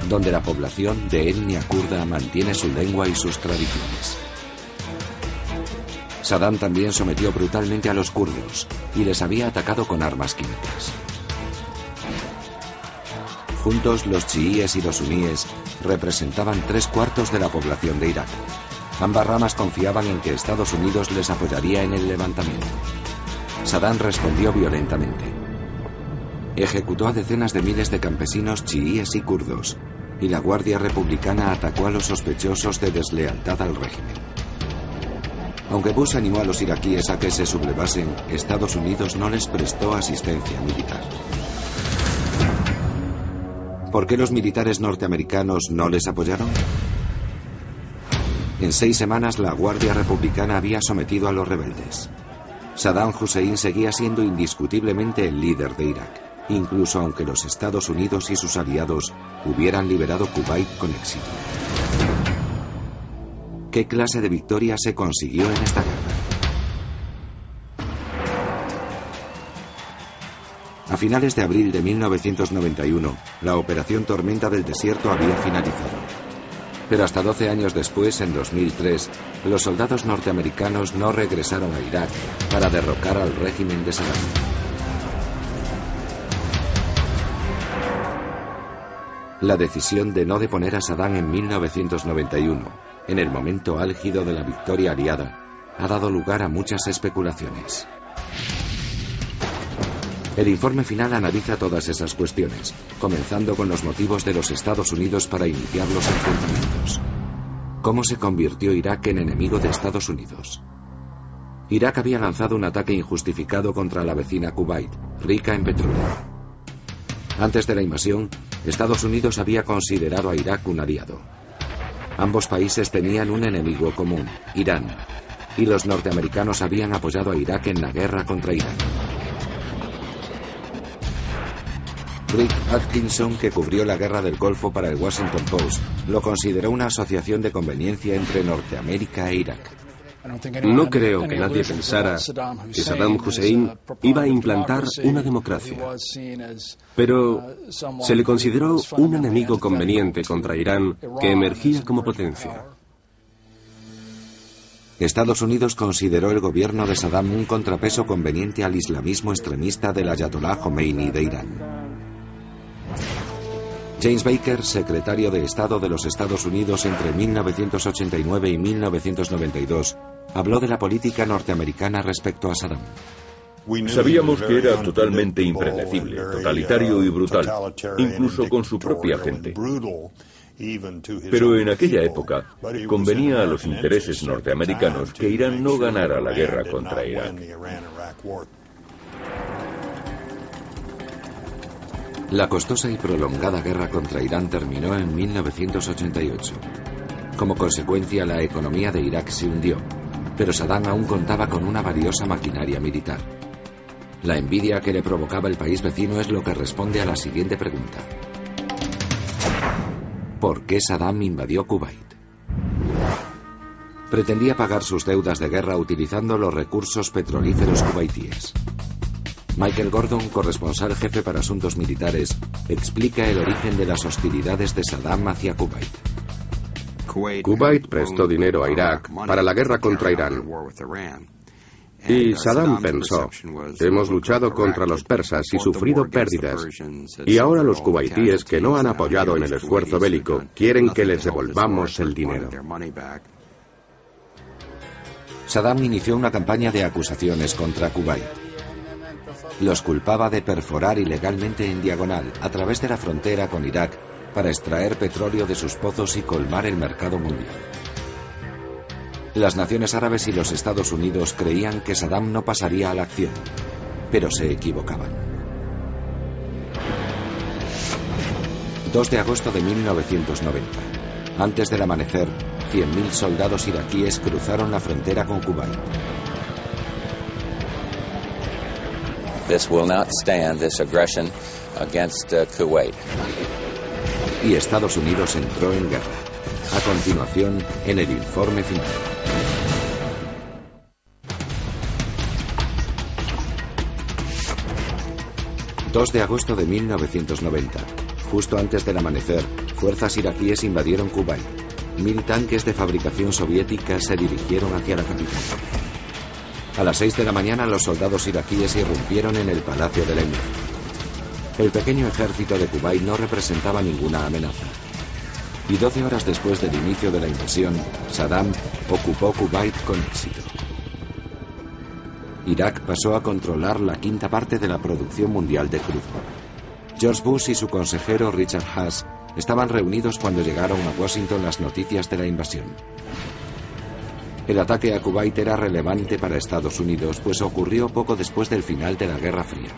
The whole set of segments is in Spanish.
donde la población de etnia kurda mantiene su lengua y sus tradiciones. Saddam también sometió brutalmente a los kurdos y les había atacado con armas químicas. Juntos, los chiíes y los suníes representaban 3/4 de la población de Irak. Ambas ramas confiaban en que Estados Unidos les apoyaría en el levantamiento. Saddam respondió violentamente. Ejecutó a decenas de miles de campesinos chiíes y kurdos, y la Guardia Republicana atacó a los sospechosos de deslealtad al régimen. Aunque Bush animó a los iraquíes a que se sublevasen, Estados Unidos no les prestó asistencia militar. ¿Por qué los militares norteamericanos no les apoyaron? En 6 semanas la Guardia Republicana había sometido a los rebeldes. Saddam Hussein seguía siendo indiscutiblemente el líder de Irak, incluso aunque los Estados Unidos y sus aliados hubieran liberado Kuwait con éxito. ¿Qué clase de victoria se consiguió en esta guerra? A finales de abril de 1991, la Operación Tormenta del Desierto había finalizado. Pero hasta 12 años después, en 2003, los soldados norteamericanos no regresaron a Irak para derrocar al régimen de Saddam. La decisión de no deponer a Saddam en 1991, en el momento álgido de la victoria aliada, ha dado lugar a muchas especulaciones. El informe final analiza todas esas cuestiones, comenzando con los motivos de los Estados Unidos para iniciar los enfrentamientos. ¿Cómo se convirtió Irak en enemigo de Estados Unidos? Irak había lanzado un ataque injustificado contra la vecina Kuwait, rica en petróleo. Antes de la invasión, Estados Unidos había considerado a Irak un aliado. Ambos países tenían un enemigo común, Irán, y los norteamericanos habían apoyado a Irak en la guerra contra Irán. Rick Atkinson, que cubrió la guerra del Golfo para el Washington Post, lo consideró una asociación de conveniencia entre Norteamérica e Irak. No creo que nadie pensara que Saddam Hussein iba a implantar una democracia, pero se le consideró un enemigo conveniente contra Irán que emergía como potencia. Estados Unidos consideró el gobierno de Saddam un contrapeso conveniente al islamismo extremista del Ayatolá Khomeini de Irán. James Baker, secretario de Estado de los Estados Unidos entre 1989 y 1992, habló de la política norteamericana respecto a Saddam. Sabíamos que era totalmente impredecible, totalitario y brutal, incluso con su propia gente. Pero en aquella época convenía a los intereses norteamericanos que Irán no ganara la guerra contra Irak. La costosa y prolongada guerra contra Irán terminó en 1988. Como consecuencia, la economía de Irak se hundió, pero Saddam aún contaba con una valiosa maquinaria militar. La envidia que le provocaba el país vecino es lo que responde a la siguiente pregunta. ¿Por qué Saddam invadió Kuwait? Pretendía pagar sus deudas de guerra utilizando los recursos petrolíferos kuwaitíes. Michael Gordon, corresponsal jefe para asuntos militares, explica el origen de las hostilidades de Saddam hacia Kuwait. Kuwait prestó dinero a Irak para la guerra contra Irán. Y Saddam pensó, hemos luchado contra los persas y sufrido pérdidas, y ahora los kuwaitíes que no han apoyado en el esfuerzo bélico quieren que les devolvamos el dinero. Saddam inició una campaña de acusaciones contra Kuwait. Los culpaba de perforar ilegalmente en diagonal, a través de la frontera con Irak, para extraer petróleo de sus pozos y colmar el mercado mundial. Las naciones árabes y los Estados Unidos creían que Saddam no pasaría a la acción, pero se equivocaban. 2 de agosto de 1990. Antes del amanecer, 100.000 soldados iraquíes cruzaron la frontera con Kuwait. This will not stand, this aggression against Kuwait. Y Estados Unidos entró en guerra. A continuación, en el informe final. ...2 de agosto de 1990... Justo antes del amanecer, fuerzas iraquíes invadieron Kuwait. 1000 tanques de fabricación soviética se dirigieron hacia la capital. A las 6 de la mañana, los soldados iraquíes irrumpieron en el palacio del emir. El pequeño ejército de Kuwait no representaba ninguna amenaza. Y 12 horas después del inicio de la invasión, Saddam ocupó Kuwait con éxito. Irak pasó a controlar la quinta parte de la producción mundial de crudo. George Bush y su consejero Richard Haas estaban reunidos cuando llegaron a Washington las noticias de la invasión. El ataque a Kuwait era relevante para Estados Unidos, pues ocurrió poco después del final de la Guerra Fría.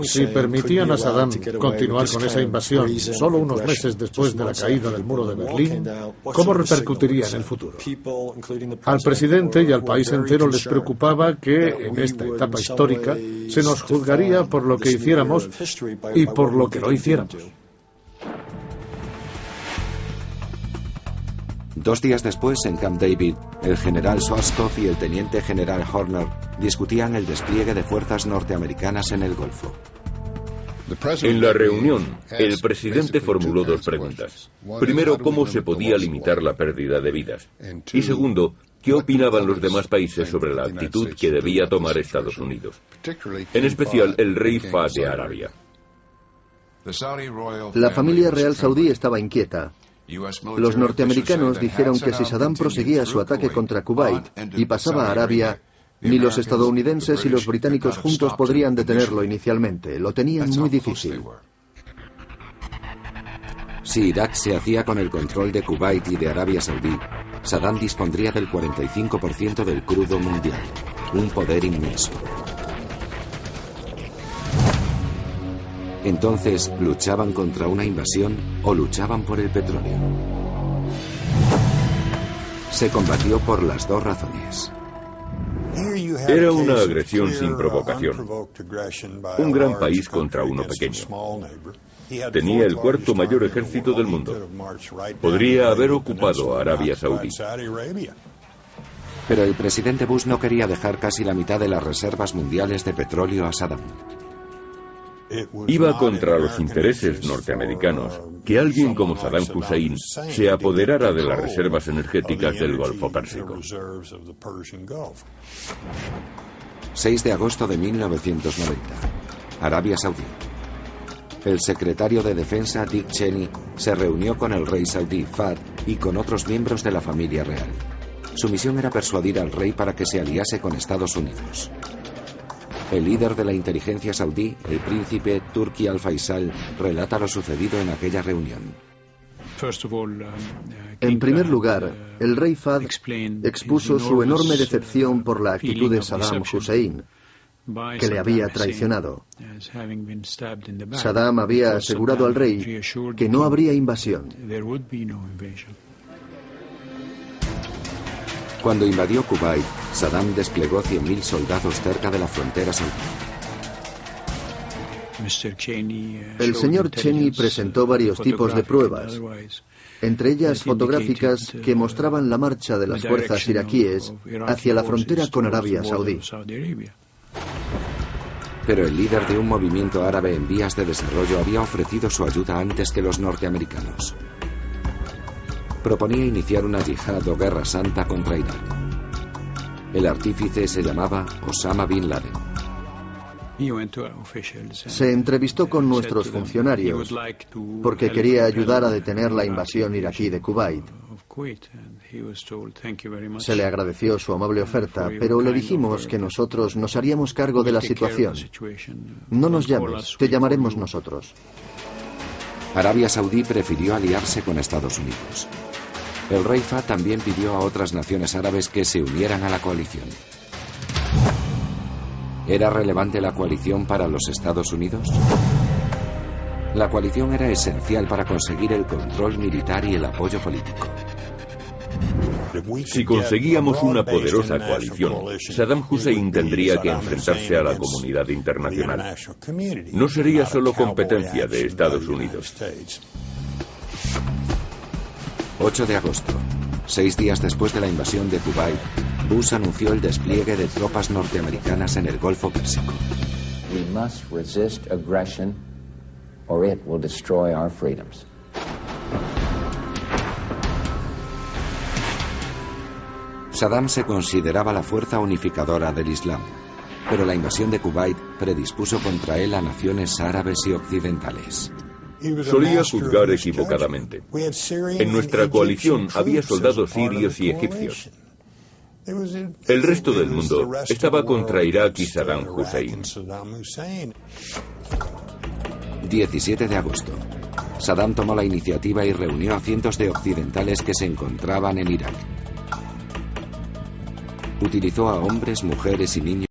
Si permitían a Saddam continuar con esa invasión solo unos meses después de la caída del muro de Berlín, ¿cómo repercutiría en el futuro? Al presidente y al país entero les preocupaba que en esta etapa histórica se nos juzgaría por lo que hiciéramos y por lo que no hiciéramos. 2 días después, en Camp David, el general Schwarzkopf y el teniente general Horner discutían el despliegue de fuerzas norteamericanas en el Golfo. En la reunión, el presidente formuló 2 preguntas. Primero, ¿cómo se podía limitar la pérdida de vidas? Y segundo, ¿qué opinaban los demás países sobre la actitud que debía tomar Estados Unidos? En especial, el rey Fahd de Arabia. La familia real saudí estaba inquieta. Los norteamericanos dijeron que si Saddam proseguía su ataque contra Kuwait y pasaba a Arabia, ni los estadounidenses y los británicos juntos podrían detenerlo inicialmente. Lo tenían muy difícil. Si Irak se hacía con el control de Kuwait y de Arabia Saudí, Saddam dispondría del 45% del crudo mundial, un poder inmenso. Entonces, ¿luchaban contra una invasión o luchaban por el petróleo? Se combatió por las 2 razones. Era una agresión sin provocación. Un gran país contra uno pequeño. Tenía el 4º mayor ejército del mundo. Podría haber ocupado a Arabia Saudí. Pero el presidente Bush no quería dejar casi la mitad de las reservas mundiales de petróleo a Saddam. Iba contra los intereses norteamericanos que alguien como Saddam Hussein se apoderara de las reservas energéticas del Golfo Pérsico. 6 de agosto de 1990. Arabia Saudí. El secretario de Defensa, Dick Cheney, se reunió con el rey saudí Fahd y con otros miembros de la familia real. Su misión era persuadir al rey para que se aliase con Estados Unidos. El líder de la inteligencia saudí, el príncipe Turki al-Faisal, relata lo sucedido en aquella reunión. En primer lugar, el rey Fahd expuso su enorme decepción por la actitud de Saddam Hussein, que le había traicionado. Saddam había asegurado al rey que no habría invasión. Cuando invadió Kuwait, Saddam desplegó 100.000 soldados cerca de la frontera saudí. El señor Cheney presentó varios tipos de pruebas, entre ellas fotográficas que mostraban la marcha de las fuerzas iraquíes hacia la frontera con Arabia Saudí. Pero el líder de un movimiento árabe en vías de desarrollo había ofrecido su ayuda antes que los norteamericanos. Proponía iniciar una yihad o guerra santa contra Irán. El artífice se llamaba Osama Bin Laden. Se entrevistó con nuestros funcionarios porque quería ayudar a detener la invasión iraquí de Kuwait. Se le agradeció su amable oferta, pero le dijimos que nosotros nos haríamos cargo de la situación. No nos llames, te llamaremos nosotros. Arabia Saudí prefirió aliarse con Estados Unidos. El rey Fahd también pidió a otras naciones árabes que se unieran a la coalición. ¿Era relevante la coalición para los Estados Unidos? La coalición era esencial para conseguir el control militar y el apoyo político. Si conseguíamos una poderosa coalición, Saddam Hussein tendría que enfrentarse a la comunidad internacional. No sería solo competencia de Estados Unidos. 8 de agosto, 6 días después de la invasión de Kuwait, Bush anunció el despliegue de tropas norteamericanas en el Golfo Pérsico. or it will destroy our freedoms. Saddam se consideraba la fuerza unificadora del Islam, pero la invasión de Kuwait predispuso contra él a naciones árabes y occidentales. Solía juzgar equivocadamente. En nuestra coalición había soldados sirios y egipcios. El resto del mundo estaba contra Irak y Saddam Hussein. 17 de agosto. Saddam tomó la iniciativa y reunió a cientos de occidentales que se encontraban en Irak. Utilizó a hombres, mujeres y niños